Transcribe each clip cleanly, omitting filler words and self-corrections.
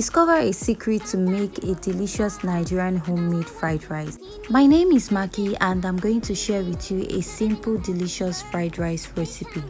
Discover a secret to make a delicious Nigerian homemade fried rice. My name is Maggie and I'm going to share with you a simple delicious fried rice recipe.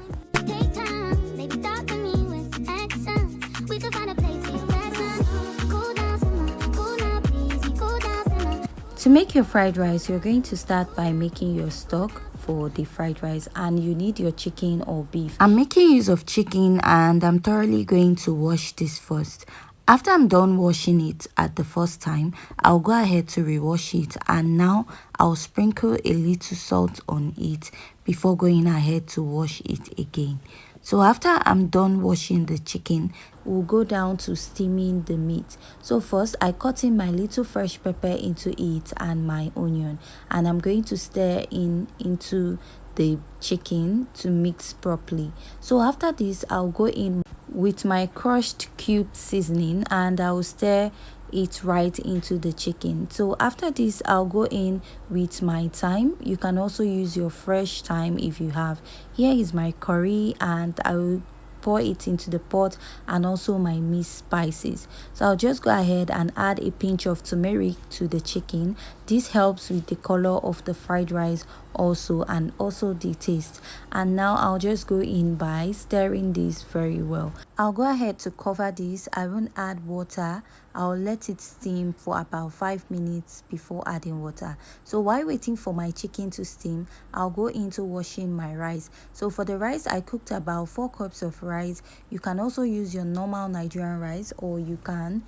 To make your fried rice, you're going to start by making your stock for the fried rice, and you need your chicken or beef. I'm making use of chicken and I'm thoroughly going to wash this first. After I'm done washing it at the first time, I'll go ahead to rewash it, and now I'll sprinkle a little salt on it before going ahead to wash it again. So after I'm done washing the chicken, we'll go down to steaming the meat. So first, I cut in my little fresh pepper into it and my onion, and I'm going to stir into the chicken to mix properly. So after this, I'll go in with my crushed cube seasoning and I'll stir it right into the chicken. So after this, I'll go in with my thyme. You can also use your fresh thyme if you have. Here is my curry, and I will pour it into the pot, and also my mixed spices. So I'll just go ahead and add a pinch of turmeric to the chicken. This helps with the color of the fried rice also, and also the taste. And now I'll just go in by stirring this very well. I'll go ahead to cover this. I won't add water. I'll let it steam for about 5 minutes before adding water. So while waiting for my chicken to steam, I'll go into washing my rice. So for the rice, I cooked about 4 cups of rice. You can also use your normal Nigerian rice, or you can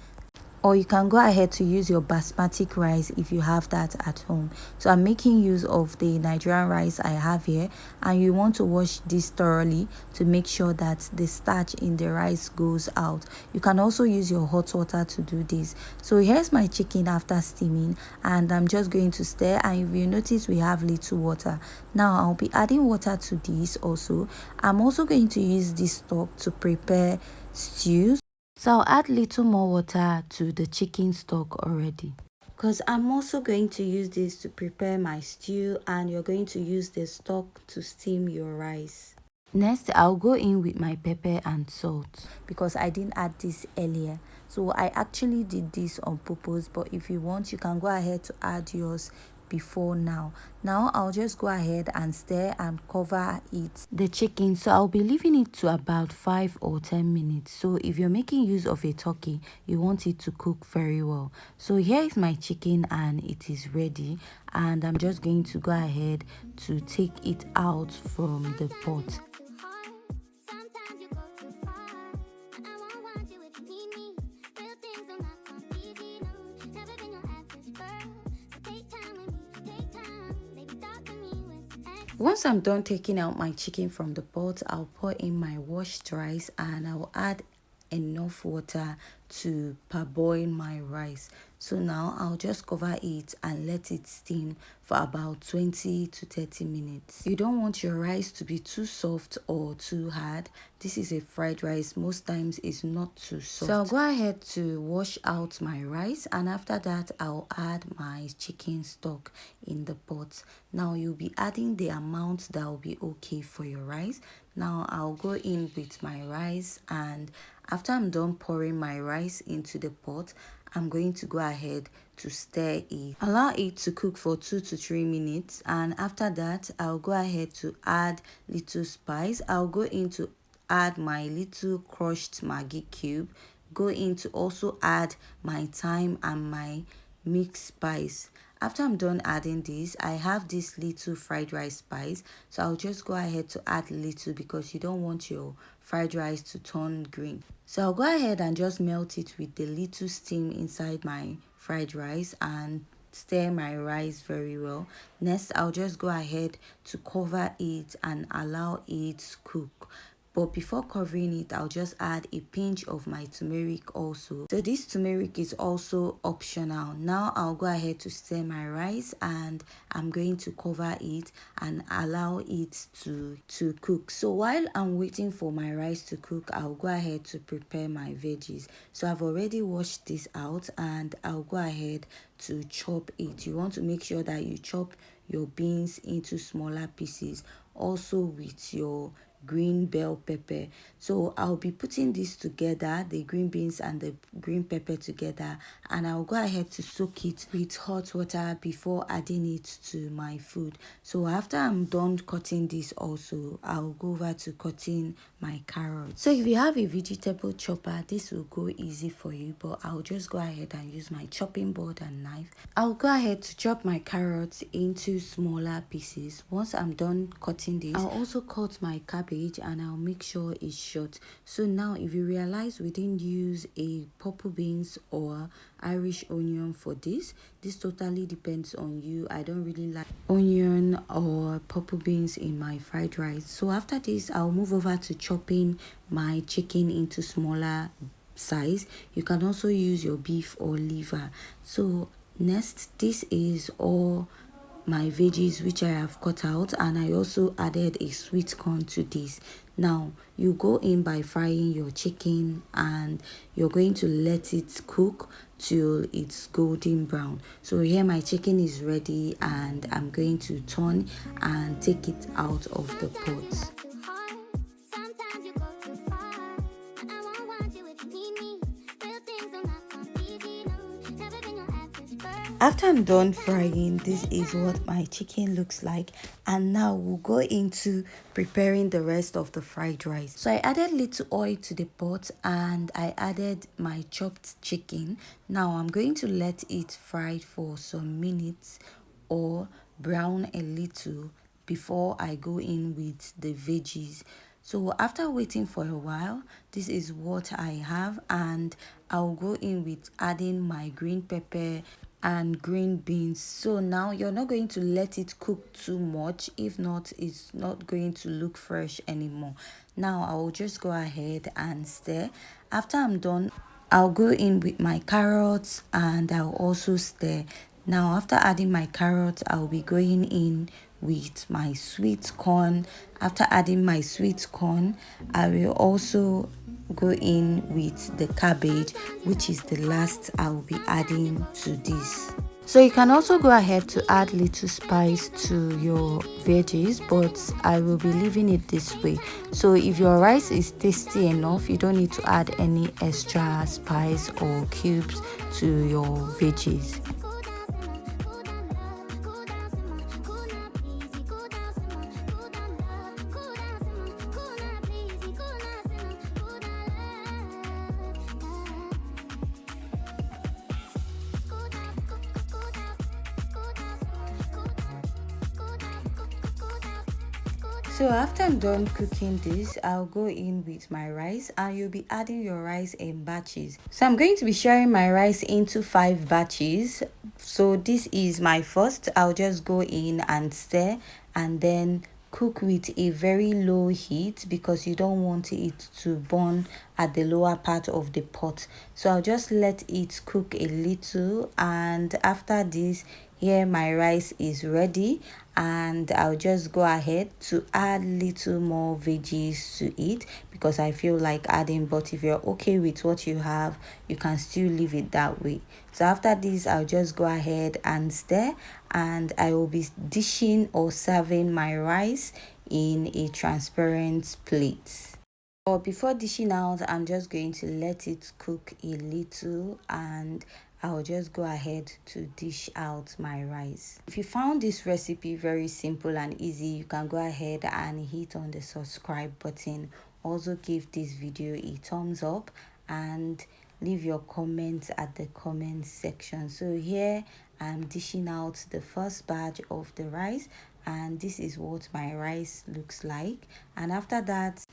go ahead to use your basmati rice if you have that at home. So I'm making use of the Nigerian rice I have here, and you want to wash this thoroughly to make sure that the starch in the rice goes out. You can also use your hot water to do this. So here's my chicken after steaming, and I'm just going to stir, and if you notice, we have little water. Now I'll be adding water to this also. I'm also going to use this stock to prepare stews. So I'll add little more water to the chicken stock already, because I'm also going to use this to prepare my stew, and you're going to use the stock to steam your rice. Next, I'll go in with my pepper and salt, because I didn't add this earlier. So I actually did this on purpose, but if you want, you can go ahead to add yours before now. Now I'll just go ahead and stir and cover the chicken. So I'll be leaving it to about 5 or 10 minutes. So if you're making use of a turkey, you want it to cook very well. So here is my chicken and it is ready, and I'm just going to go ahead to take it out from the pot. Once I'm done taking out my chicken from the pot, I'll pour in my washed rice, and I'll add enough water to parboil my rice. So now I'll just cover it and let it steam for about 20 to 30 minutes. You don't want your rice to be too soft or too hard. This is a fried rice. Most times it's not too soft. So I'll go ahead to wash out my rice, and after that I'll add my chicken stock in the pot. Now you'll be adding the amount that will be okay for your rice. Now I'll go in with my rice, and after I'm done pouring my rice into the pot, I'm going to go ahead to stir it. Allow it to cook for 2 to 3 minutes, and after that I'll go ahead to add little spice. I'll go in to add my little crushed Maggi cube, go in to also add my thyme and my mixed spice. After I'm done adding this, I have this little fried rice spice, so I'll just go ahead to add little, because you don't want your fried rice to turn green. So I'll go ahead and just melt it with the little steam inside my fried rice and stir my rice very well. Next, I'll just go ahead to cover it and allow it to cook. But before covering it, I'll just add a pinch of my turmeric also. So this turmeric is also optional. Now I'll go ahead to stir my rice, and I'm going to cover it and allow it to cook. So while I'm waiting for my rice to cook, I'll go ahead to prepare my veggies. So I've already washed this out, and I'll go ahead to chop it. You want to make sure that you chop your beans into smaller pieces, also with your green bell pepper. So I'll be putting this together, the green beans and the green pepper together, and I'll go ahead to soak it with hot water before adding it to my food. So after I'm done cutting this also, I'll go over to cutting my carrots. So if you have a vegetable chopper, this will go easy for you, but I'll just go ahead and use my chopping board and knife. I'll go ahead to chop my carrots into smaller pieces. Once I'm done cutting this, I'll also cut my cabbage and I'll make sure it's short. So now if you realize we didn't use a purple beans or Irish onion for this totally depends on you. I don't really like onion or purple beans in my fried rice. So after this, I'll move over to chopping my chicken into smaller size. You can also use your beef or liver. So next, this is all my veggies which I have cut out, and I also added a sweet corn to this. Now you go in by frying your chicken and you're going to let it cook till it's golden brown. So here my chicken is ready and I'm going to turn and take it out of the pot. After I'm done frying, this is what my chicken looks like, and now we'll go into preparing the rest of the fried rice. So I added little oil to the pot and I added my chopped chicken. Now I'm going to let it fry for some minutes or brown a little before I go in with the veggies. So after waiting for a while, this is what I have, and I'll go in with adding my green pepper and green beans. So now you're not going to let it cook too much, if not it's not going to look fresh anymore. Now I will just go ahead and stir. After I'm done, I'll go in with my carrots and I'll also stir. Now after adding my carrots, I'll be going in with my sweet corn. After adding my sweet corn, I will also go in with the cabbage, which is the last I will be adding to this. So you can also go ahead to add little spice to your veggies, but I will be leaving it this way. So if your rice is tasty enough, you don't need to add any extra spice or cubes to your veggies. So after I'm done cooking this, I'll go in with my rice and you'll be adding your rice in batches. So I'm going to be sharing my rice into 5 batches. So this is my first. I'll just go in and stir and then cook with a very low heat because you don't want it to burn at the lower part of the pot. So I'll just let it cook a little, and after this, here my rice is ready, and I'll just go ahead to add little more veggies to it because I feel like adding, but if you're okay with what you have, you can still leave it that way. So after this, I'll just go ahead and stir, and I will be dishing or serving my rice in a transparent plate. But before dishing out, I'm just going to let it cook a little and I'll just go ahead to dish out my rice. If you found this recipe very simple and easy, you can go ahead and hit on the subscribe button. Also give this video a thumbs up and leave your comments at the comment section. So here I'm dishing out the first batch of the rice, and this is what my rice looks like. And after that,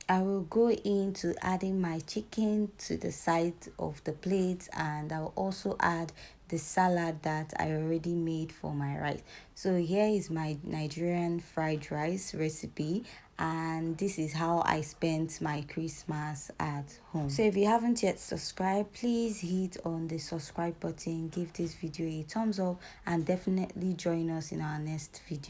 I will go into adding my chicken to the side of the plate, and I'll also add the salad that I already made for my rice. So here is my Nigerian fried rice recipe, and this is how I spent my Christmas at home. So if you haven't yet subscribed, please hit on the subscribe button, give this video a thumbs up, and definitely join us in our next video.